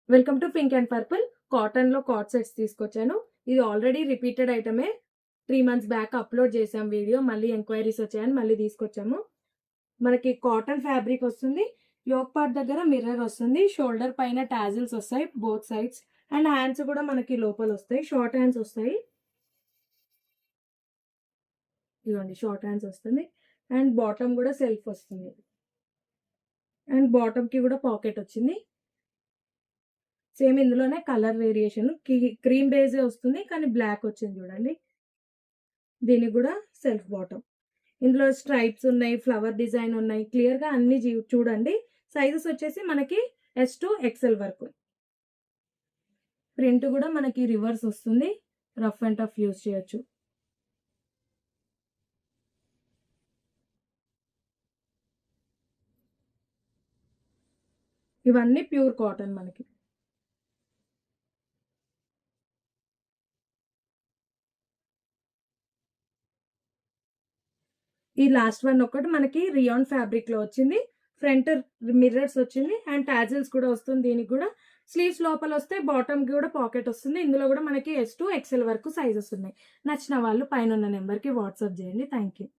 Welcome to pink and purple. కాటన్‌లో co-ord sets తీసుకొచ్చాను. ఇది ఆల్రెడీ రిపీటెడ్ ఐటమే. 3 మంత్స్ బ్యాక్ అప్‌లోడ్ చేసాం వీడియో. మళ్ళీ ఎంక్వైరీస్ వచ్చాయని మళ్ళీ తీసుకొచ్చాము. మనకి కాటన్ ఫ్యాబ్రిక్ వస్తుంది. యోక్ పార్ట్ దగ్గర మిర్రర్ వస్తుంది. షోల్డర్ పైన టాజిల్స్ వస్తాయి బోత్ సైడ్స్. అండ్ హ్యాండ్స్ కూడా మనకి లోపల వస్తాయి. షార్ట్ హ్యాండ్స్ వస్తాయి. ఇదిగోండి షార్ట్ హ్యాండ్స్ వస్తుంది. అండ్ బాటమ్ కూడా సెల్ఫ్ వస్తుంది. అండ్ బాటమ్‌కి కూడా పాకెట్ వచ్చింది. సేమ్ ఇందులోనే కలర్ వేరియేషన్ క్రీమ్ బేసే వస్తుంది. కానీ బ్లాక్ వచ్చింది చూడండి. దీనికి కూడా సెల్ఫ్ బాటమ్. ఇందులో స్ట్రైప్స్ ఉన్నాయి, ఫ్లవర్ డిజైన్ ఉన్నాయి. క్లియర్‌గా అన్ని చూడండి. సైజెస్ వచ్చేసి మనకి ఎస్ టు ఎక్స్ఎల్ వరకు. ప్రింట్ కూడా మనకి రివర్స్ వస్తుంది. రఫ్ అండ్ టఫ్ యూజ్ చేయొచ్చు. ఇవన్నీ ప్యూర్ కాటన్ మనకి. ఈ లాస్ట్ వన్ ఒకటి మనకి రియాన్ ఫ్యాబ్రిక్ లో వచ్చింది. ఫ్రంట్ మిర్రర్స్ వచ్చింది అండ్ టాజిల్స్ కూడా వస్తుంది. దీనికి కూడా స్లీవ్స్ లోపల వస్తే బాటమ్ కి కూడా పాకెట్ వస్తుంది. ఇందులో కూడా మనకి ఎస్ టు ఎక్స్ఎల్ వరకు సైజెస్ ఉన్నాయి. నచ్చిన వాళ్ళు పైన ఉన్న నెంబర్ కి వాట్సాప్ చేయండి. Thank you.